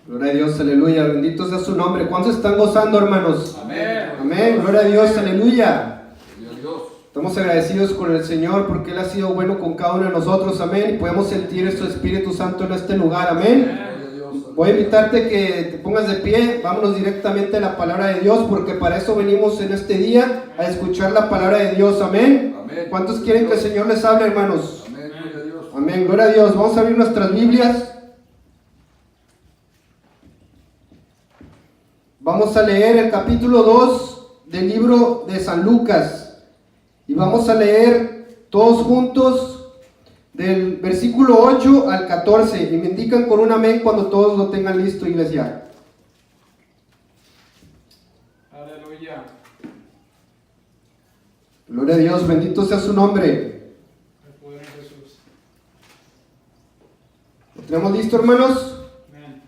Gloria a Dios, aleluya, bendito sea su nombre. ¿Cuántos están gozando, hermanos? Amén. Amén, gloria a Dios, aleluya. Gloria a Dios. Estamos agradecidos con el Señor porque Él ha sido bueno con cada uno de nosotros, amén. Y podemos sentir su Espíritu Santo en este lugar, amén. Gloria a Dios. Voy a invitarte que te pongas de pie, vámonos directamente a la palabra de Dios, porque para eso venimos en este día, a escuchar la palabra de Dios, amén. Amén. ¿Cuántos quieren que el Señor les hable, hermanos? Amén. Gloria a Dios. Amén, gloria a Dios. Vamos a abrir nuestras Biblias. Vamos a leer el capítulo 2 del libro de San Lucas. Y vamos a leer todos juntos del versículo 8 al 14. Y me indican con un amén cuando todos lo tengan listo, iglesia. Aleluya. Gloria a Dios, bendito sea su nombre. El poder de Jesús. ¿Lo tenemos listo, hermanos? Amén.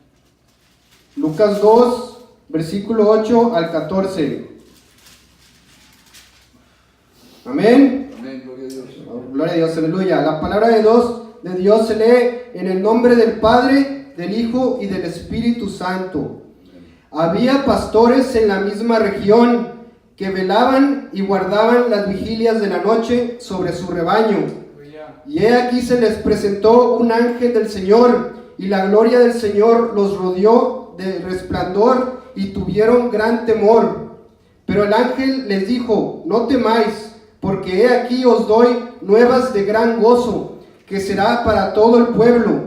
Lucas 2, versículo 8 al 14. Amén. Amén. Gloria a Dios. Gloria a Dios, aleluya. La palabra de Dios se lee en el nombre del Padre, del Hijo y del Espíritu Santo. Había pastores en la misma región que velaban y guardaban las vigilias de la noche sobre su rebaño. Aleluya. Y he aquí se les presentó un ángel del Señor, y la gloria del Señor los rodeó de resplandor, y tuvieron gran temor. Pero el ángel les dijo: no temáis, porque he aquí os doy nuevas de gran gozo, que será para todo el pueblo,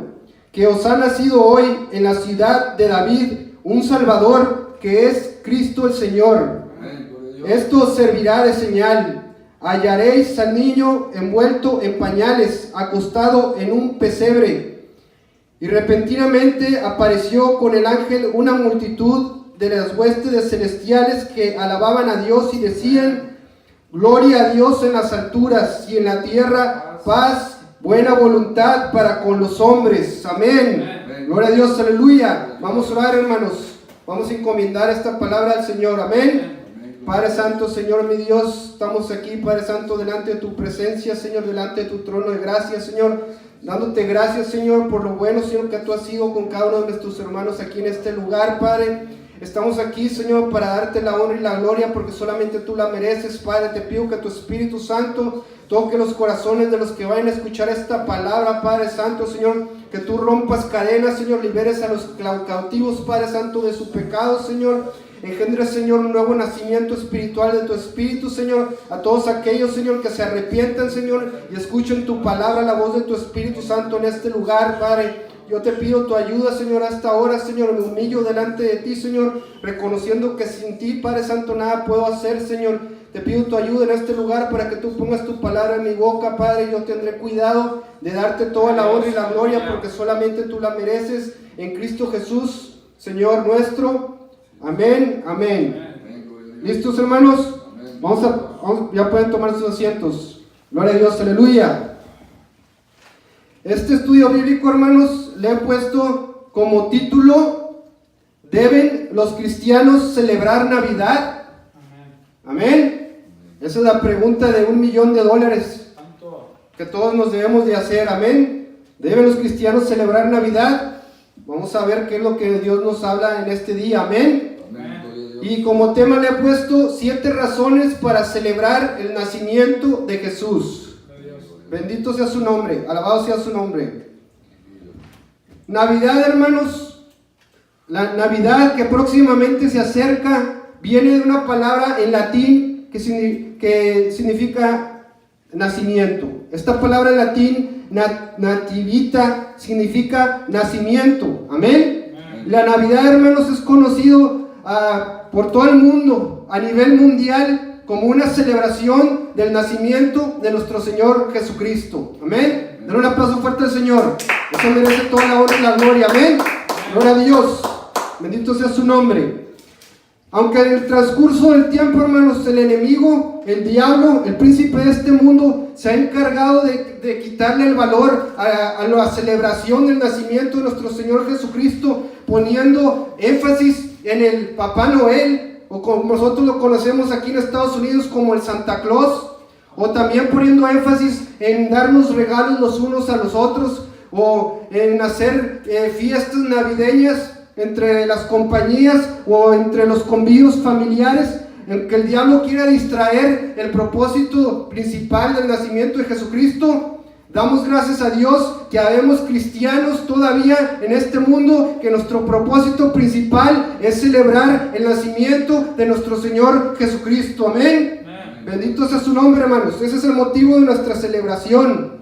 que os ha nacido hoy en la ciudad de David un Salvador, que es Cristo el Señor. Amén. Gloria a Dios. Esto os servirá de señal: hallaréis al niño envuelto en pañales, acostado en un pesebre. Y repentinamente apareció con el ángel una multitud de las huestes celestiales que alababan a Dios y decían: gloria a Dios en las alturas, y en la tierra paz, buena voluntad para con los hombres. Amén. Amén. Gloria a Dios, aleluya. Vamos a orar, hermanos. Vamos a encomendar esta palabra al Señor. Amén. Amén. Padre Santo, Señor mi Dios, estamos aquí, Padre Santo, delante de tu presencia, Señor, delante de tu trono de gracia, Señor, dándote gracias, Señor, por lo bueno, Señor, que tú has sido con cada uno de nuestros hermanos aquí en este lugar, Padre. Estamos aquí, Señor, para darte la honra y la gloria, porque solamente tú la mereces, Padre. Te pido que tu Espíritu Santo toque los corazones de los que vayan a escuchar esta palabra, Padre Santo, Señor, que tú rompas cadenas, Señor, liberes a los cautivos, Padre Santo, de su pecado, Señor. Engendre, Señor, un nuevo nacimiento espiritual de tu Espíritu, Señor, a todos aquellos, Señor, que se arrepientan, Señor, y escuchen tu palabra, la voz de tu Espíritu Santo en este lugar, Padre. Yo te pido tu ayuda, Señor, a esta hora, Señor. Me humillo delante de ti, Señor, reconociendo que sin ti, Padre Santo, nada puedo hacer, Señor. Te pido tu ayuda en este lugar para que tú pongas tu palabra en mi boca, Padre. Yo tendré cuidado de darte toda la honra y la gloria, porque solamente tú la mereces, en Cristo Jesús, Señor nuestro. Amén, amén. Amén. Gloria a Dios. ¿Listos, hermanos? Amén. Ya pueden tomar sus asientos. Gloria a Dios, aleluya. Este estudio bíblico, hermanos, le he puesto como título: ¿deben los cristianos celebrar Navidad? Amén. Esa es la pregunta de $1,000,000 Santo. que todos nos debemos de hacer. Amén. ¿Deben los cristianos celebrar Navidad? Vamos a ver qué es lo que Dios nos habla en este día. Amén. Amén. Gloria a Dios. Y como tema le he puesto 7 razones para celebrar el nacimiento de Jesús. Gloria a Dios. Bendito sea su nombre, alabado sea su nombre. Navidad, hermanos, la Navidad que próximamente se acerca, viene de una palabra en latín que significa nacimiento. Esta palabra en latín, nativita, significa nacimiento. Amén. Amén. La Navidad, hermanos, es conocido por todo el mundo, a nivel mundial, como una celebración del nacimiento de nuestro Señor Jesucristo. Amén. Denle un aplauso fuerte al Señor. Eso merece toda la honra y la gloria. Amén. Gloria a Dios. Bendito sea su nombre. Aunque en el transcurso del tiempo, hermanos, el enemigo, el diablo, el príncipe de este mundo, se ha encargado de quitarle el valor a la celebración del nacimiento de nuestro Señor Jesucristo, poniendo énfasis en el Papá Noel, o como nosotros lo conocemos aquí en Estados Unidos como el Santa Claus, o también poniendo énfasis en darnos regalos los unos a los otros, o en hacer fiestas navideñas entre las compañías o entre los convivios familiares en que el diablo quiera distraer el propósito principal del nacimiento de Jesucristo. Damos gracias a Dios que habemos cristianos todavía en este mundo, que nuestro propósito principal es celebrar el nacimiento de nuestro Señor Jesucristo. Amén. Bendito sea su nombre, hermanos. Ese es el motivo de nuestra celebración.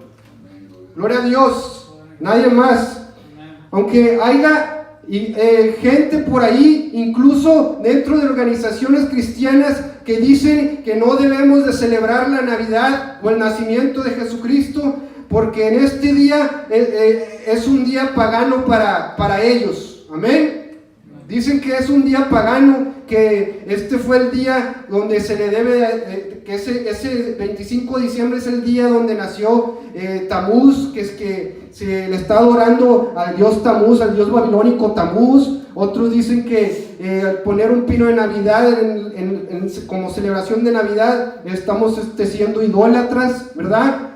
Gloria a Dios. Nadie más. Aunque haya gente por ahí, incluso dentro de organizaciones cristianas, que dicen que no debemos de celebrar la Navidad o el nacimiento de Jesucristo, porque en este día es un día pagano para ellos. Amén. Dicen que es un día pagano, que este fue el día donde se le debe, que ese 25 de diciembre es el día donde nació Tamuz, que es que se le está adorando al dios Tamuz, al dios babilónico Tamuz. Otros dicen que poner un pino de Navidad como celebración de Navidad, estamos siendo idólatras, ¿verdad?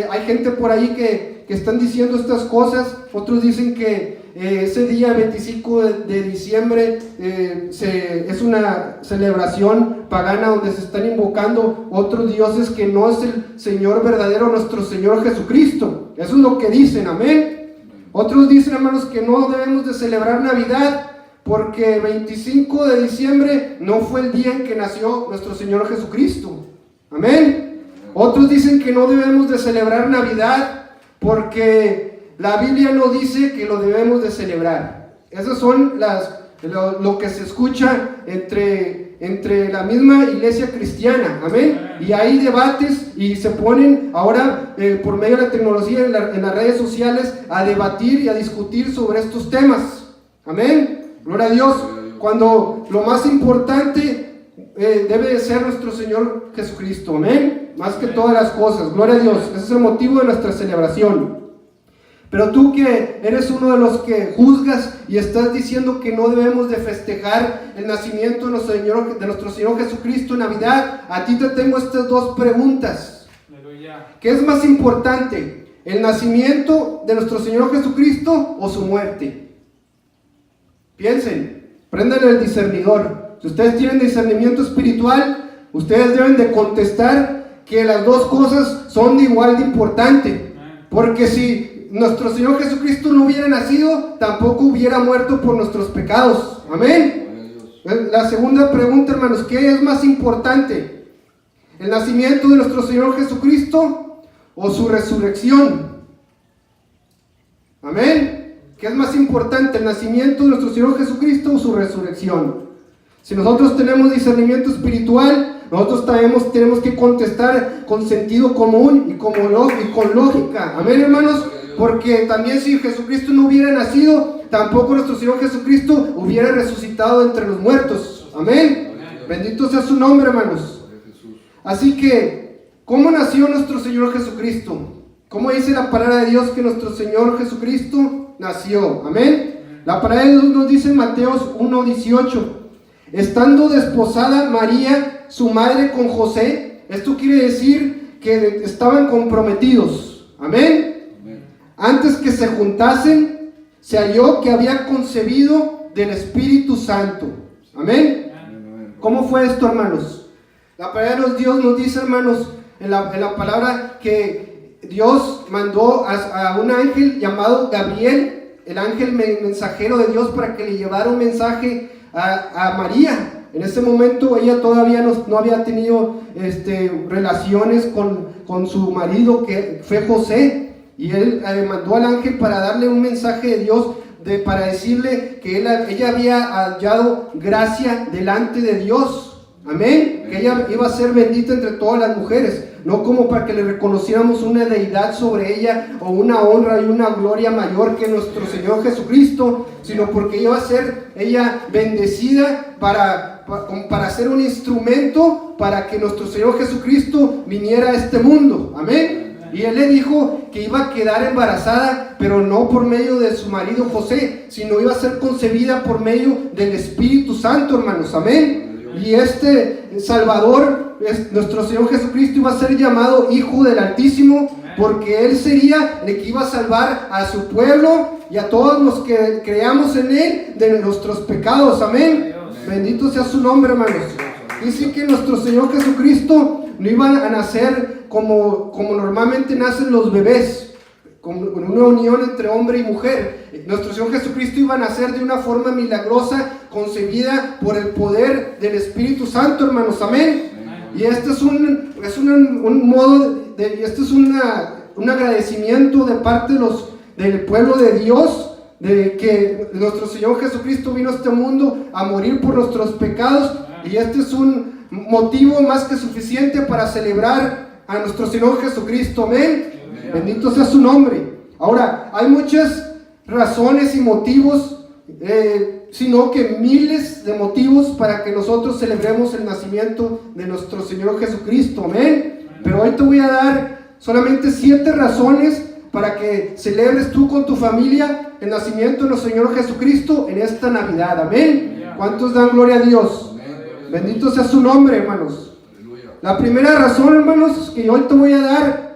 Hay gente por ahí que están diciendo estas cosas. Otros dicen que ese día 25 de diciembre es una celebración pagana donde se están invocando otros dioses que no es el Señor verdadero, nuestro Señor Jesucristo. Eso es lo que dicen, amén. Otros dicen, hermanos, que no debemos de celebrar Navidad porque 25 de diciembre no fue el día en que nació nuestro Señor Jesucristo. Amén. Otros dicen que no debemos de celebrar Navidad porque la Biblia no dice que lo debemos de celebrar. Esas son lo que se escucha entre la misma iglesia cristiana. Amén. Y hay debates y se ponen ahora por medio de la tecnología en las redes sociales a debatir y a discutir sobre estos temas. Amén. Gloria a Dios. Cuando lo más importante debe de ser nuestro Señor Jesucristo. Amén. Más que todas las cosas. Gloria a Dios. Ese es el motivo de nuestra celebración. Pero tú que eres uno de los que juzgas y estás diciendo que no debemos de festejar el nacimiento de nuestro Señor Jesucristo en Navidad, a ti te tengo estas dos preguntas. ¿Qué es más importante? ¿El nacimiento de nuestro Señor Jesucristo o su muerte? Piensen, prendan el discernidor. Si ustedes tienen discernimiento espiritual, ustedes deben de contestar que las dos cosas son de igual de importante. Porque si nuestro Señor Jesucristo no hubiera nacido, tampoco hubiera muerto por nuestros pecados. Amén. La segunda pregunta, hermanos, ¿qué es más importante? ¿El nacimiento de nuestro Señor Jesucristo o su resurrección? Amén. ¿Qué es más importante, el nacimiento de nuestro Señor Jesucristo o su resurrección? Si nosotros tenemos discernimiento espiritual, nosotros tenemos que contestar con sentido común y con lógica. Amén, hermanos. Porque también si Jesucristo no hubiera nacido, tampoco nuestro Señor Jesucristo hubiera resucitado entre los muertos. Amén. Bendito sea su nombre, hermanos. Así que, ¿cómo nació nuestro Señor Jesucristo? ¿Cómo dice la palabra de Dios que nuestro Señor Jesucristo nació? Amén. La palabra de Dios nos dice en Mateos 1:18, estando desposada María, su madre, con José. Esto quiere decir que estaban comprometidos. Amén. Antes que se juntasen, se halló que había concebido del Espíritu Santo. Amén. ¿Cómo fue esto, hermanos? La palabra de Dios nos dice, hermanos, en la palabra que Dios mandó a un ángel llamado Gabriel, el ángel mensajero de Dios, para que le llevara un mensaje a María. En ese momento ella todavía no había tenido relaciones con su marido, que fue José. Y él mandó al ángel para darle un mensaje de Dios, para decirle que ella había hallado gracia delante de Dios. Amén. Que ella iba a ser bendita entre todas las mujeres. No como para que le reconociéramos una deidad sobre ella o una honra y una gloria mayor que nuestro Señor Jesucristo, sino porque iba a ser ella bendecida para ser un instrumento para que nuestro Señor Jesucristo viniera a este mundo. Amén. Y él le dijo que iba a quedar embarazada, pero no por medio de su marido José, sino iba a ser concebida por medio del Espíritu Santo, hermanos. Amén. Y Salvador, nuestro Señor Jesucristo, iba a ser llamado Hijo del Altísimo, porque él sería el que iba a salvar a su pueblo y a todos los que creamos en Él de nuestros pecados. Amén. Bendito sea su nombre, hermanos. Dice que nuestro Señor Jesucristo no iba a nacer como normalmente nacen los bebés, con una unión entre hombre y mujer. Nuestro Señor Jesucristo iba a nacer de una forma milagrosa, concebida por el poder del Espíritu Santo, hermanos. Amén. Y este es un modo, este es un agradecimiento de parte del pueblo de Dios, de que nuestro Señor Jesucristo vino a este mundo a morir por nuestros pecados. Y este es un motivo más que suficiente para celebrar a nuestro Señor Jesucristo. Amén. Bendito sea su nombre. Ahora, hay muchas razones y motivos, sino que miles de motivos para que nosotros celebremos el nacimiento de nuestro Señor Jesucristo. Amén. Pero hoy te voy a dar solamente 7 razones para que celebres tú con tu familia el nacimiento de nuestro Señor Jesucristo en esta Navidad. Amén. ¿Cuántos dan gloria a Dios? Bendito sea su nombre, hermanos. La primera razón, hermanos, que hoy te voy a dar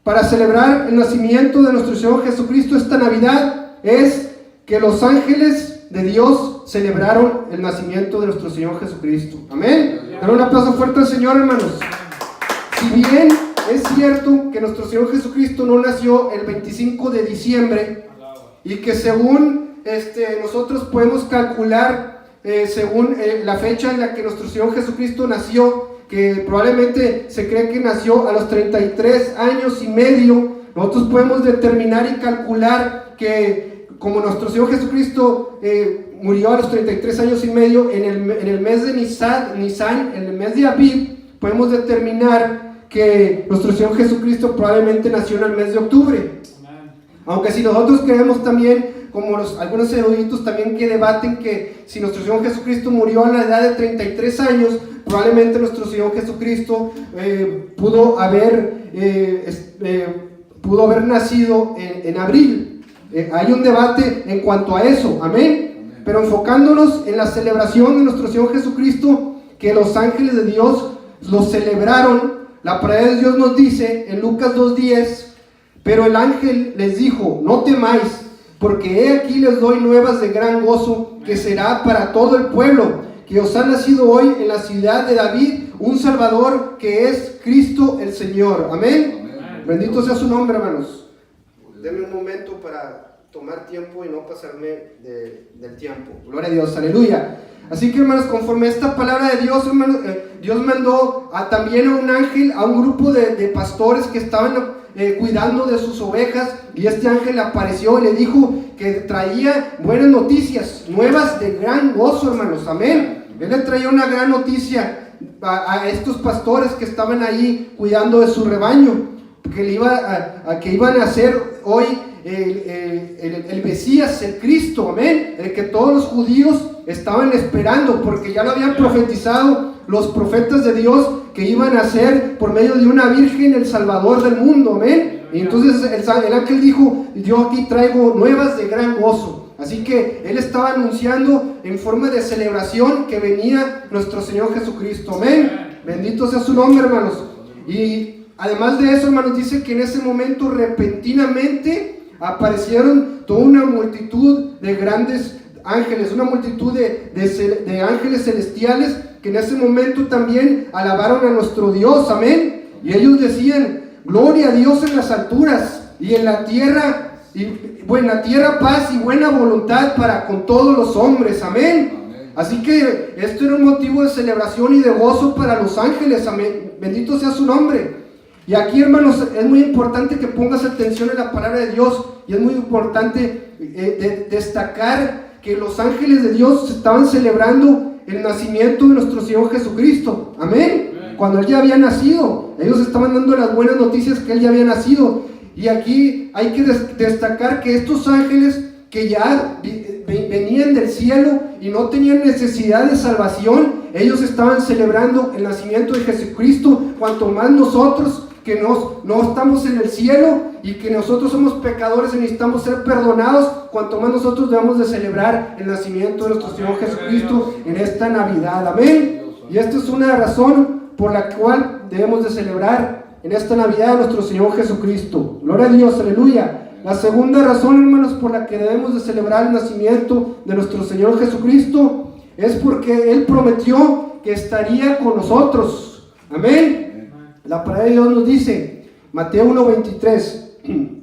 para celebrar el nacimiento de nuestro Señor Jesucristo esta Navidad es que los ángeles de Dios celebraron el nacimiento de nuestro Señor Jesucristo. Amén. Dale un aplauso fuerte al Señor, hermanos. Si bien es cierto que nuestro Señor Jesucristo no nació el 25 de diciembre y que según nosotros podemos calcular según la fecha en la que nuestro Señor Jesucristo nació, que probablemente se cree que nació a los 33 años y medio, nosotros podemos determinar y calcular que como nuestro Señor Jesucristo murió a los 33 años y medio en el mes de Nisan, en el mes de Aviv, podemos determinar que nuestro Señor Jesucristo probablemente nació en el mes de octubre. Aunque si nosotros creemos también, como algunos eruditos también que debaten que si nuestro Señor Jesucristo murió a la edad de 33 años, probablemente nuestro Señor Jesucristo pudo haber nacido en abril. Hay un debate en cuanto a eso, amén. Pero enfocándonos en la celebración de nuestro Señor Jesucristo, que los ángeles de Dios lo celebraron, la palabra de Dios nos dice en Lucas 2:10, pero el ángel les dijo: no temáis, porque he aquí les doy nuevas de gran gozo, que será para todo el pueblo, que os ha nacido hoy en la ciudad de David un Salvador, que es Cristo el Señor. Amén. Bendito sea su nombre, hermanos. Denme un momento para tomar tiempo y no pasarme del tiempo. Gloria a Dios, aleluya. Así que, hermanos, conforme a esta palabra de Dios, hermanos, Dios mandó también a un ángel, a un grupo de pastores que estaban cuidando de sus ovejas, y este ángel apareció y le dijo que traía buenas noticias, nuevas de gran gozo, hermanos. Amén. Él le traía una gran noticia a estos pastores que estaban ahí cuidando de su rebaño, que iban a nacer hoy el Mesías, el Cristo. Amén. El que todos los judíos estaban esperando, porque ya lo habían profetizado los profetas de Dios, que iban a ser por medio de una virgen el Salvador del mundo. Amén. Y entonces el ángel dijo: yo aquí traigo nuevas de gran gozo. Así que él estaba anunciando en forma de celebración que venía nuestro Señor Jesucristo. Amén. Bendito sea su nombre, hermanos. Y además de eso, hermanos, dice que en ese momento repentinamente aparecieron toda una multitud de grandes ángeles, una multitud de ángeles celestiales, que en ese momento también alabaron a nuestro Dios. Amén. Y ellos decían: gloria a Dios en las alturas, y en la tierra paz y buena voluntad para con todos los hombres. Amén. Así que esto era un motivo de celebración y de gozo para los ángeles. Amén. Bendito sea su nombre. Y aquí, hermanos, es muy importante que pongas atención en la palabra de Dios, y es muy importante destacar que los ángeles de Dios estaban celebrando el nacimiento de nuestro Señor Jesucristo. Amén. Cuando Él ya había nacido, ellos estaban dando las buenas noticias que Él ya había nacido. Y aquí hay que destacar que estos ángeles que ya venían del cielo y no tenían necesidad de salvación, ellos estaban celebrando el nacimiento de Jesucristo, cuanto más nosotros que no estamos en el cielo y que nosotros somos pecadores y necesitamos ser perdonados, cuanto más nosotros debemos de celebrar el nacimiento de nuestro Señor Jesucristo en esta Navidad. Amén. Y esta es una razón por la cual debemos de celebrar en esta Navidad a nuestro Señor Jesucristo. Gloria a Dios, aleluya. La segunda razón, hermanos, por la que debemos de celebrar el nacimiento de nuestro Señor Jesucristo es porque Él prometió que estaría con nosotros. Amén. La palabra de Dios nos dice, Mateo 1:23,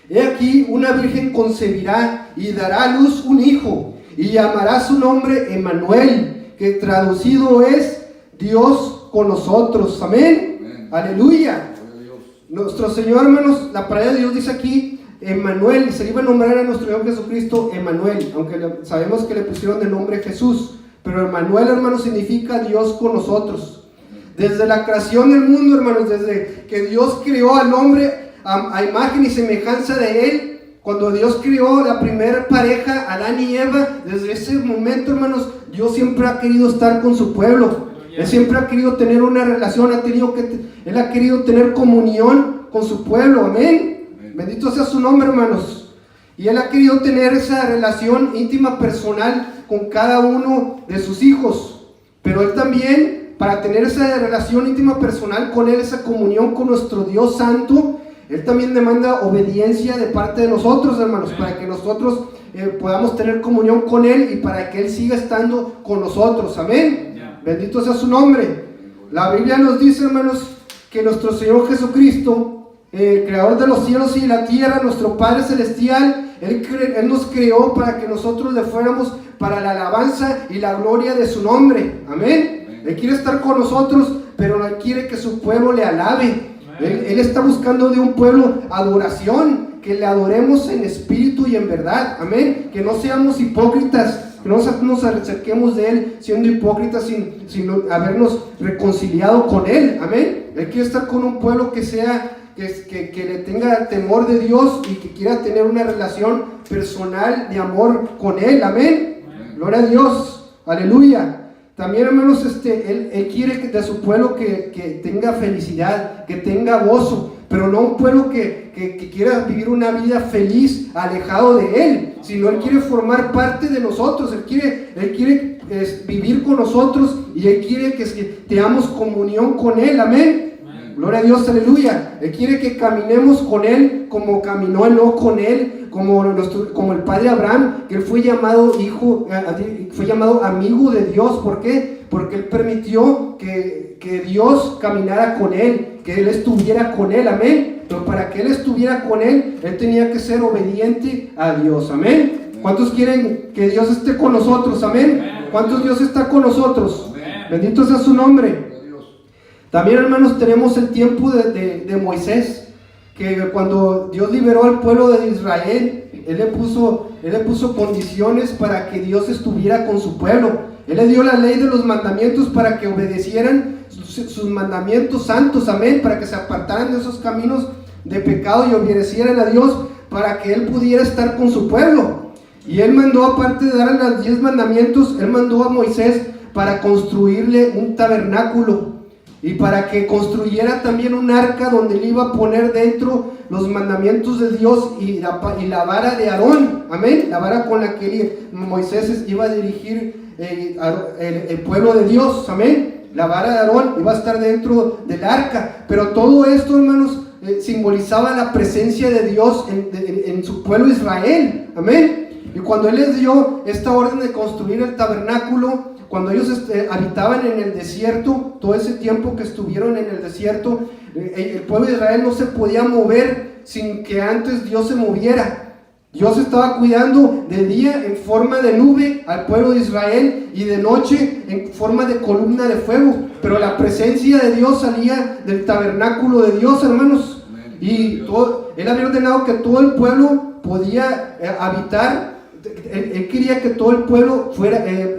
he aquí una virgen concebirá y dará a luz un hijo y llamará su nombre Emmanuel, que traducido es Dios con nosotros. Amén. Aleluya. Nuestro Señor, hermanos, la palabra de Dios dice aquí Emmanuel, se le iba a nombrar a nuestro Señor Jesucristo Emmanuel, aunque sabemos que le pusieron de nombre Jesús, pero Emmanuel, hermanos, significa Dios con nosotros. Desde la creación del mundo, hermanos, desde que Dios creó al hombre a imagen y semejanza de Él, cuando Dios creó la primera pareja, Adán y Eva, desde ese momento, hermanos, Dios siempre ha querido estar con su pueblo. Él siempre ha querido tener una relación, Él ha querido tener comunión con su pueblo. Amén. Bendito sea su nombre, hermanos. Y Él ha querido tener esa relación íntima, personal con cada uno de sus hijos. Pero Él también, para tener esa relación íntima, personal con Él, esa comunión con nuestro Dios Santo, Él también demanda obediencia de parte de nosotros, hermanos, para que nosotros podamos tener comunión con Él y para que Él siga estando con nosotros. Amén. Bendito sea su nombre. La Biblia nos dice, hermanos, que nuestro Señor Jesucristo, creador de los cielos y la tierra, nuestro Padre Celestial, Él nos creó para que nosotros le fuéramos para la alabanza y la gloria de su nombre. Amén. Él quiere estar con nosotros, pero no quiere que su pueblo le alabe. Él está buscando de un pueblo adoración, que le adoremos en espíritu y en verdad. Amén. Que no seamos hipócritas, que no nos acerquemos de Él siendo hipócritas sin habernos reconciliado con Él. Amén. Él quiere estar con un pueblo que le tenga temor de Dios y que quiera tener una relación personal de amor con Él. Amén. Gloria a Dios. Aleluya. También, hermanos, Él quiere de su pueblo que tenga felicidad, que tenga gozo, pero no un pueblo que quiera vivir una vida feliz, alejado de Él, sino Él quiere formar parte de nosotros. Él quiere vivir con nosotros y Él quiere que tengamos comunión con Él. Amén. Gloria a Dios, aleluya. Él quiere que caminemos con Él como caminó Enoc con Él, como el padre Abraham, que él fue llamado amigo de Dios. ¿Por qué? Porque él permitió que Dios caminara con él, que él estuviera con él. Amén. Pero para que él estuviera con él tenía que ser obediente a Dios. Amén. ¿Cuántos quieren que Dios esté con nosotros? Amén. ¿Cuántos Dios está con nosotros? Bendito sea su nombre. También, hermanos, tenemos el tiempo de Moisés, que cuando Dios liberó al pueblo de Israel, Él le puso condiciones para que Dios estuviera con su pueblo. Él le dio la ley de los mandamientos para que obedecieran sus mandamientos santos. Amén. Para que se apartaran de esos caminos de pecado y obedecieran a Dios, para que Él pudiera estar con su pueblo. Y Él mandó, aparte de darle los 10 mandamientos, Él mandó a Moisés para construirle un tabernáculo y para que construyera también un arca donde Él iba a poner dentro los mandamientos de Dios y la vara de Aarón. Amén. La vara con la que Moisés iba a dirigir el pueblo de Dios. Amén. La vara de Aarón iba a estar dentro del arca. Pero todo esto, hermanos, simbolizaba la presencia de Dios en su pueblo Israel. Amén. Y cuando Él les dio esta orden de construir el tabernáculo, cuando ellos habitaban en el desierto, todo ese tiempo que estuvieron en el desierto, el pueblo de Israel no se podía mover sin que antes Dios se moviera. Dios estaba cuidando de día en forma de nube al pueblo de Israel y de noche en forma de columna de fuego. Pero la presencia de Dios salía del tabernáculo de Dios, hermanos. Y Él había ordenado que todo el pueblo podía habitar. Él quería que todo el pueblo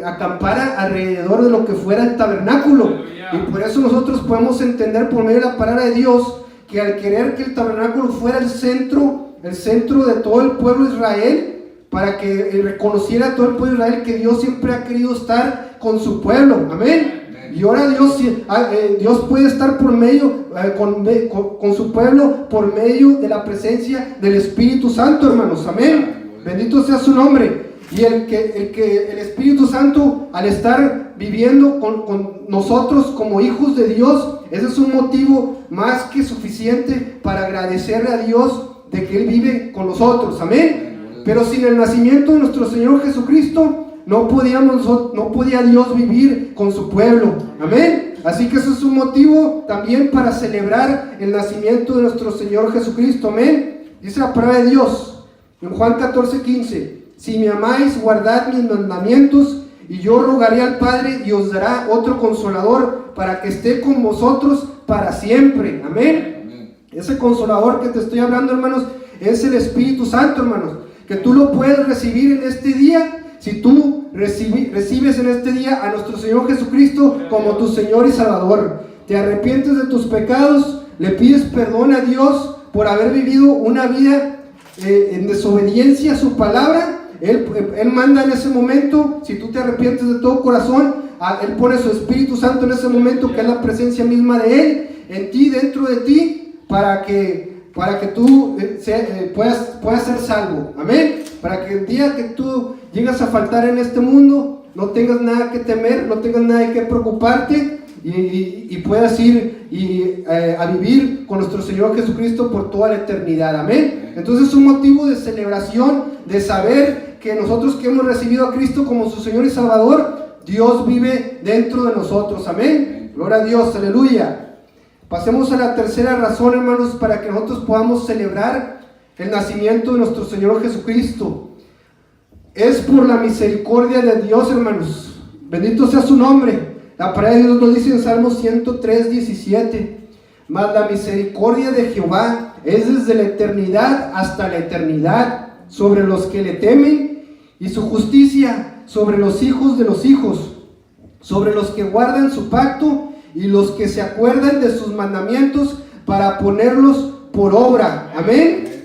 acampara alrededor de lo que fuera el tabernáculo. Y por eso nosotros podemos entender por medio de la palabra de Dios que al querer que el tabernáculo fuera el centro de todo el pueblo de Israel, para que reconociera a todo el pueblo de Israel que Dios siempre ha querido estar con su pueblo. Amén. Y ahora Dios puede estar por medio con su pueblo por medio de la presencia del Espíritu Santo, hermanos. Amén. Bendito sea su nombre. Y el Espíritu Santo, al estar viviendo con nosotros como hijos de Dios, ese es un motivo más que suficiente para agradecerle a Dios de que Él vive con nosotros, amén. Pero sin el nacimiento de nuestro Señor Jesucristo, no podía Dios vivir con su pueblo, amén. Así que eso es un motivo también para celebrar el nacimiento de nuestro Señor Jesucristo, amén. Dice la palabra de Dios en Juan 14:15: si me amáis, guardad mis mandamientos, y yo rogaré al Padre y os dará otro consolador para que esté con vosotros para siempre, amén. Ese consolador que te estoy hablando, hermanos, es el Espíritu Santo, hermanos, que tú lo puedes recibir en este día. Si tú recibes en este día a nuestro Señor Jesucristo como tu Señor y Salvador, te arrepientes de tus pecados, le pides perdón a Dios por haber vivido una vida en desobediencia a su palabra, Él manda en ese momento. Si tú te arrepientes de todo corazón, Él pone su Espíritu Santo en ese momento, que es la presencia misma de Él, en ti, dentro de ti, para que tú puedas ser salvo, amén. Para que el día que tú llegas a faltar en este mundo, no tengas nada que temer, no tengas nada que preocuparte, y puedas ir a vivir con nuestro Señor Jesucristo por toda la eternidad, amén. Entonces es un motivo de celebración, de saber que nosotros que hemos recibido a Cristo como su Señor y Salvador, Dios vive dentro de nosotros, amén. Gloria a Dios, aleluya. Pasemos a la tercera razón, hermanos, para que nosotros podamos celebrar el nacimiento de nuestro Señor Jesucristo. Es por la misericordia de Dios, hermanos. Bendito sea su nombre. La palabra de Dios nos dice en Salmo 103:17: mas la misericordia de Jehová es desde la eternidad hasta la eternidad sobre los que le temen, y su justicia sobre los hijos de los hijos, sobre los que guardan su pacto y los que se acuerdan de sus mandamientos para ponerlos por obra, amén.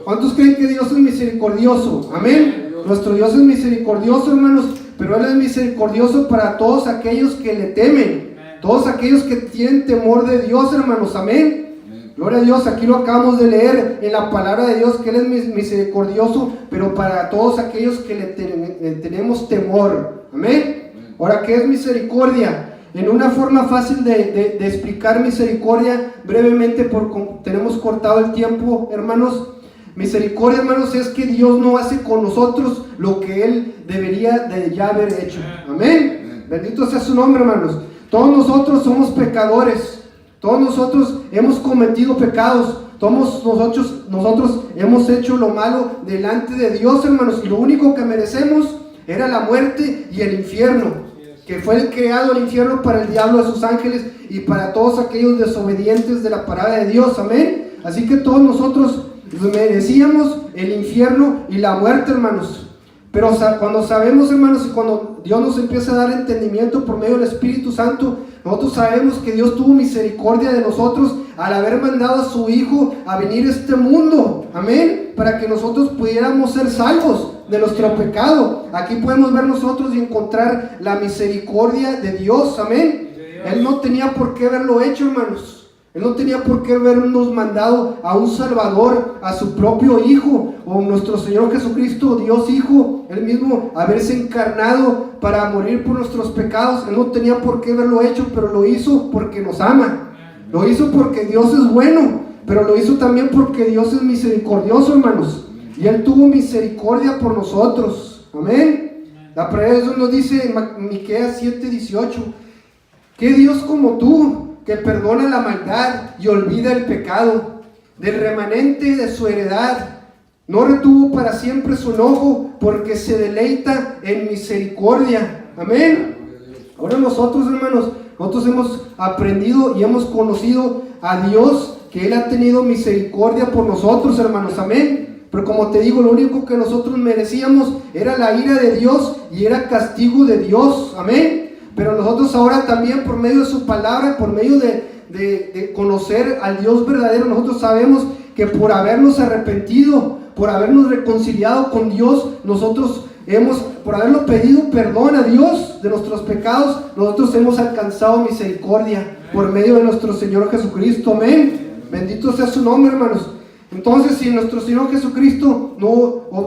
¿Cuántos creen que Dios es misericordioso? Amén. Nuestro Dios es misericordioso, hermanos, pero Él es misericordioso para todos aquellos que le temen, todos aquellos que tienen temor de Dios, hermanos, amén. Gloria a Dios. Aquí lo acabamos de leer en la palabra de Dios, que Él es misericordioso, pero para todos aquellos que le tenemos temor, amén. Ahora, ¿qué es misericordia? En una forma fácil de explicar misericordia, brevemente, porque tenemos cortado el tiempo, hermanos. Misericordia, hermanos, es que Dios no hace con nosotros lo que Él debería de ya haber hecho, amén. Bendito sea su nombre, hermanos. Todos nosotros somos pecadores, todos nosotros hemos cometido pecados, todos nosotros hemos hecho lo malo delante de Dios, hermanos, y lo único que merecemos era la muerte y el infierno, que fue el creado el infierno para el diablo, a sus ángeles y para todos aquellos desobedientes de la palabra de Dios, amén. Así que todos nosotros merecíamos el infierno y la muerte, hermanos. Pero cuando sabemos, hermanos, y cuando Dios nos empieza a dar entendimiento por medio del Espíritu Santo, nosotros sabemos que Dios tuvo misericordia de nosotros al haber mandado a su Hijo a venir a este mundo, amén, para que nosotros pudiéramos ser salvos de nuestro pecado. Aquí podemos ver nosotros y encontrar la misericordia de Dios, amén. Él no tenía por qué haberlo hecho, hermanos. Él no tenía por qué habernos mandado a un Salvador, a su propio Hijo, o nuestro Señor Jesucristo, Dios Hijo, Él mismo haberse encarnado para morir por nuestros pecados. Él no tenía por qué haberlo hecho, pero lo hizo porque nos ama. Lo hizo porque Dios es bueno, pero lo hizo también porque Dios es misericordioso, hermanos. Y Él tuvo misericordia por nosotros, amén. La palabra de Dios nos dice en Miqueas 7:18: ¿qué Dios como tú, que perdona la maldad y olvida el pecado, del remanente de su heredad? No retuvo para siempre su enojo, porque se deleita en misericordia, amén. Ahora nosotros, hermanos, nosotros hemos aprendido y hemos conocido a Dios, que Él ha tenido misericordia por nosotros, hermanos, amén. Pero como te digo, lo único que nosotros merecíamos era la ira de Dios y era castigo de Dios, amén. Pero nosotros ahora también, por medio de su palabra, por medio de conocer al Dios verdadero, nosotros sabemos que por habernos arrepentido, por habernos reconciliado con Dios, nosotros por haberlo pedido perdón a Dios de nuestros pecados, nosotros hemos alcanzado misericordia por medio de nuestro Señor Jesucristo, amén. Bendito sea su nombre, hermanos. Entonces, si nuestro Señor Jesucristo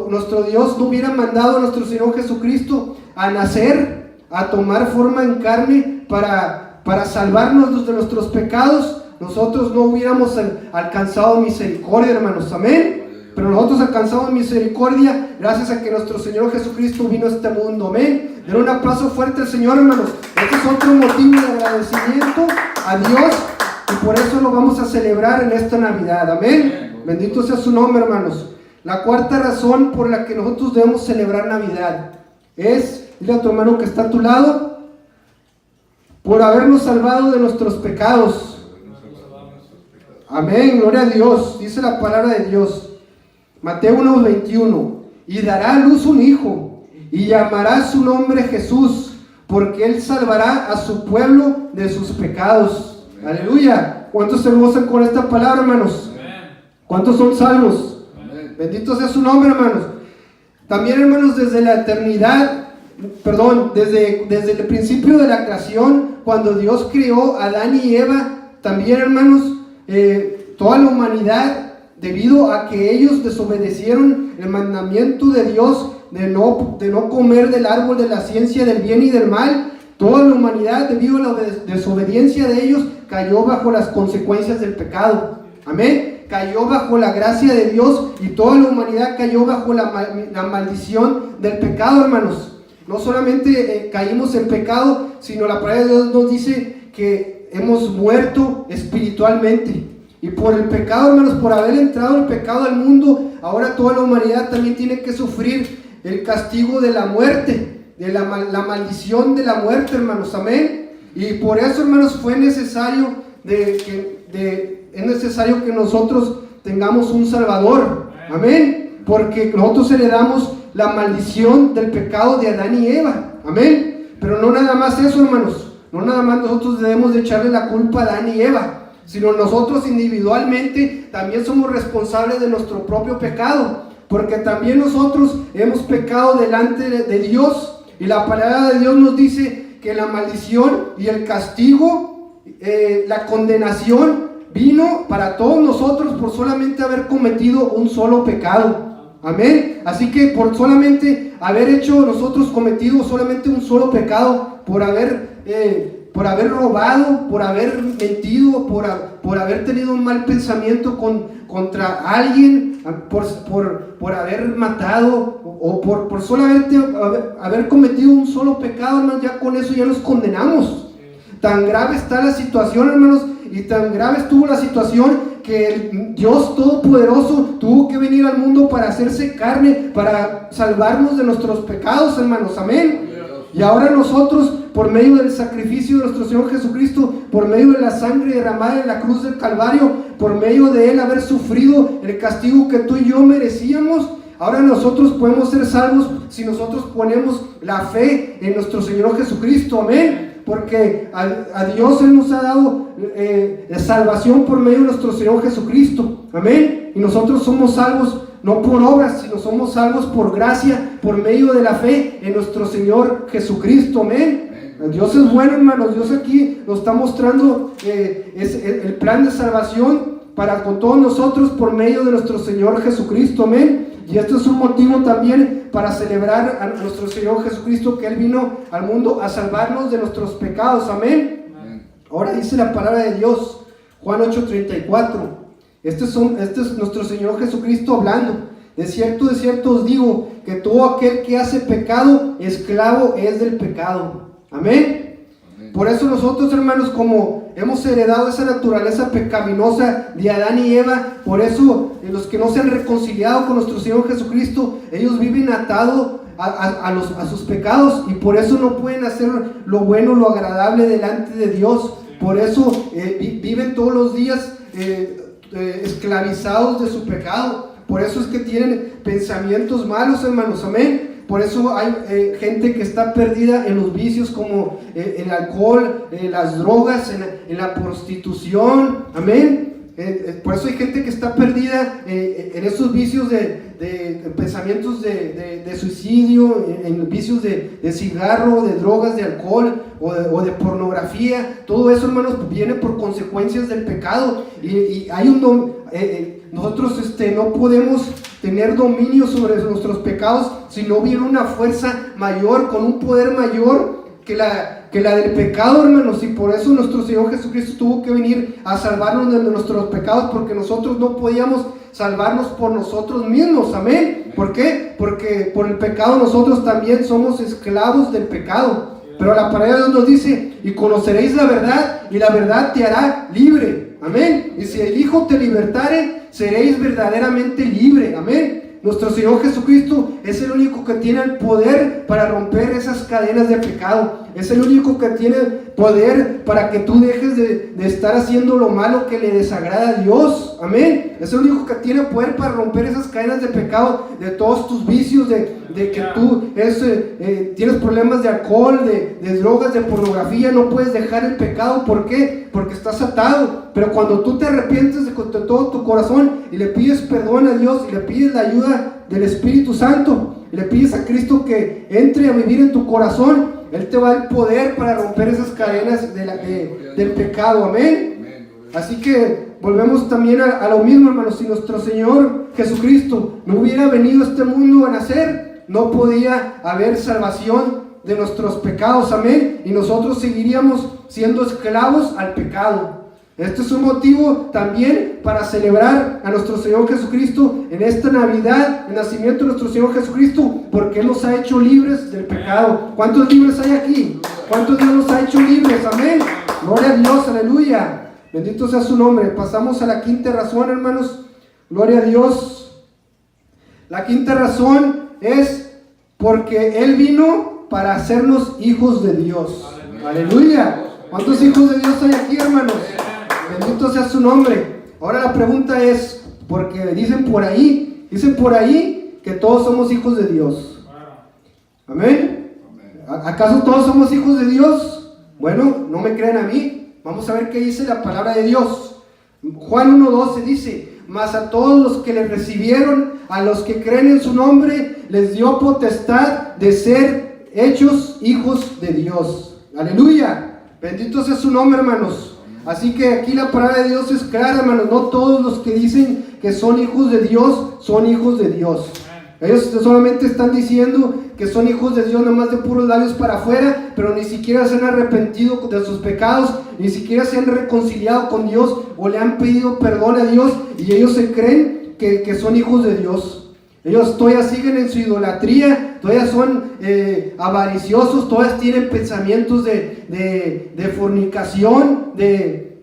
nuestro Dios no hubiera mandado a nuestro Señor Jesucristo a nacer, a tomar forma en carne para salvarnos de nuestros pecados, nosotros no hubiéramos alcanzado misericordia, hermanos, amén. Pero nosotros alcanzamos misericordia gracias a que nuestro Señor Jesucristo vino a este mundo, amén. Den un aplauso fuerte al Señor, hermanos. Este es otro motivo de agradecimiento a Dios y por eso lo vamos a celebrar en esta Navidad, amén. Bendito sea su nombre, hermanos. La cuarta razón por la que nosotros debemos celebrar Navidad es, dile a tu hermano que está a tu lado, por habernos salvado de nuestros pecados. Amén, gloria a Dios. Dice la palabra de Dios, Mateo 1:21, y dará a luz un hijo, y llamará su nombre Jesús, porque él salvará a su pueblo de sus pecados. Amén. Aleluya. ¿Cuántos se gozan con esta palabra, hermanos? Amén. ¿Cuántos son salvos? Amén. Bendito sea su nombre, hermanos. También, hermanos, desde la eternidad, desde el principio de la creación, cuando Dios creó a Adán y Eva, también, hermanos, toda la humanidad, debido a que ellos desobedecieron el mandamiento de Dios de no comer del árbol de la ciencia del bien y del mal, toda la humanidad, debido a la desobediencia de ellos, cayó bajo las consecuencias del pecado. Amén. Cayó bajo la gracia de Dios y toda la humanidad cayó bajo la maldición del pecado, hermanos. No solamente caímos en pecado, sino la palabra de Dios nos dice que hemos muerto espiritualmente. Y por el pecado, hermanos, por haber entrado el pecado al mundo, ahora toda la humanidad también tiene que sufrir el castigo de la muerte, de la maldición de la muerte, hermanos, amén. Y por eso, hermanos, fue necesario es necesario que nosotros tengamos un Salvador, amén, porque nosotros heredamos la maldición del pecado de Adán y Eva, amén. Pero no nada más eso, hermanos, no nada más nosotros debemos de echarle la culpa a Adán y Eva, sino nosotros individualmente también somos responsables de nuestro propio pecado, porque también nosotros hemos pecado delante de Dios, y la palabra de Dios nos dice que la maldición y el castigo, la condenación vino para todos nosotros por solamente haber cometido un solo pecado, amén. Así que por solamente haber nosotros cometido solamente un solo pecado, por haber robado, por haber mentido, por haber tenido un mal pensamiento contra alguien, por haber matado, o por solamente haber cometido un solo pecado, hermanos, ya con eso ya nos condenamos. Tan grave está la situación, hermanos, y tan grave estuvo la situación que el Dios Todopoderoso tuvo que venir al mundo para hacerse carne, para salvarnos de nuestros pecados, hermanos, amén. Y ahora nosotros, por medio del sacrificio de nuestro Señor Jesucristo, por medio de la sangre derramada en la cruz del Calvario, por medio de Él haber sufrido el castigo que tú y yo merecíamos, ahora nosotros podemos ser salvos si nosotros ponemos la fe en nuestro Señor Jesucristo, amén. Porque a Dios Él nos ha dado salvación por medio de nuestro Señor Jesucristo, amén. Y nosotros somos salvos no por obras, sino somos salvos por gracia, por medio de la fe en nuestro Señor Jesucristo, amén. Dios es bueno, hermanos. Dios aquí nos está mostrando el plan de salvación para con todos nosotros por medio de nuestro Señor Jesucristo, amén. Y esto es un motivo también para celebrar a nuestro Señor Jesucristo, que Él vino al mundo a salvarnos de nuestros pecados, amén. Ahora dice la palabra de Dios, Juan 8:34. Este es nuestro Señor Jesucristo hablando. De cierto os digo, que todo aquel que hace pecado, esclavo es del pecado. Amén. Por eso nosotros, hermanos, como hemos heredado esa naturaleza pecaminosa de Adán y Eva, por eso los que no se han reconciliado con nuestro Señor Jesucristo, ellos viven atados a sus pecados, y por eso no pueden hacer lo bueno, lo agradable delante de Dios. Por eso viven todos los días esclavizados de su pecado. Por eso es que tienen pensamientos malos, hermanos, amén. Por eso hay gente que está perdida en los vicios como el alcohol, las drogas, en la prostitución, amén. Por eso hay gente que está perdida en esos vicios de pensamientos de suicidio, en vicios de cigarro, de drogas, de alcohol o de pornografía. Todo eso, hermanos, viene por consecuencias del pecado. Y hay nosotros no podemos tener dominio sobre nuestros pecados si no viene una fuerza mayor, con un poder mayor, que la del pecado, hermanos, y por eso nuestro Señor Jesucristo tuvo que venir a salvarnos de nuestros pecados, porque nosotros no podíamos salvarnos por nosotros mismos, amén. ¿Por qué? Porque por el pecado nosotros también somos esclavos del pecado. Pero la palabra de Dios nos dice: y conoceréis la verdad, y la verdad te hará libre, amén. Y si el Hijo te libertare, seréis verdaderamente libre, amén. Nuestro Señor Jesucristo es el único que tiene el poder para romper esas cadenas de pecado. Es el único que tiene poder para que tú dejes de estar haciendo lo malo que le desagrada a Dios. Amén. Es el único que tiene poder para romper esas cadenas de pecado, de todos tus vicios, de que tú tienes problemas de alcohol, de drogas, de pornografía. No puedes dejar el pecado. ¿Por qué? Porque estás atado. Pero cuando tú te arrepientes de todo tu corazón y le pides perdón a Dios y le pides la ayuda del Espíritu Santo y le pides a Cristo que entre a vivir en tu corazón, Él te va a dar poder para romper esas cadenas del pecado, amén. Así que volvemos también a lo mismo, hermanos. Si nuestro Señor Jesucristo no hubiera venido a este mundo a nacer, no podía haber salvación de nuestros pecados, amén. Y nosotros seguiríamos siendo esclavos al pecado. Este es un motivo también para celebrar a nuestro Señor Jesucristo en esta Navidad, el nacimiento de nuestro Señor Jesucristo, porque Él nos ha hecho libres del pecado. ¿Cuántos libres hay aquí? ¿Cuántos Dios nos ha hecho libres? Amén. Gloria a Dios, aleluya. Bendito sea su nombre. Pasamos a la quinta razón, hermanos. Gloria a Dios. La quinta razón es porque Él vino para hacernos hijos de Dios. Aleluya. ¿Cuántos hijos de Dios hay aquí, hermanos? Bendito sea su nombre. Ahora la pregunta es, porque dicen por ahí que todos somos hijos de Dios. Amén. ¿Acaso todos somos hijos de Dios? Bueno, no me creen a mí. Vamos a ver qué dice la palabra de Dios. Juan 1:12 dice: mas a todos los que le recibieron, a los que creen en su nombre, les dio potestad de ser hechos hijos de Dios. Aleluya. Bendito sea su nombre, hermanos. Así que aquí la palabra de Dios es clara, hermanos. No todos los que dicen que son hijos de Dios son hijos de Dios. Ellos solamente están diciendo que son hijos de Dios, nomás de puros labios para afuera, pero ni siquiera se han arrepentido de sus pecados, ni siquiera se han reconciliado con Dios o le han pedido perdón a Dios, y ellos se creen que son hijos de Dios. Ellos todavía siguen en su idolatría, todavía son avariciosos, todavía tienen pensamientos de fornicación, de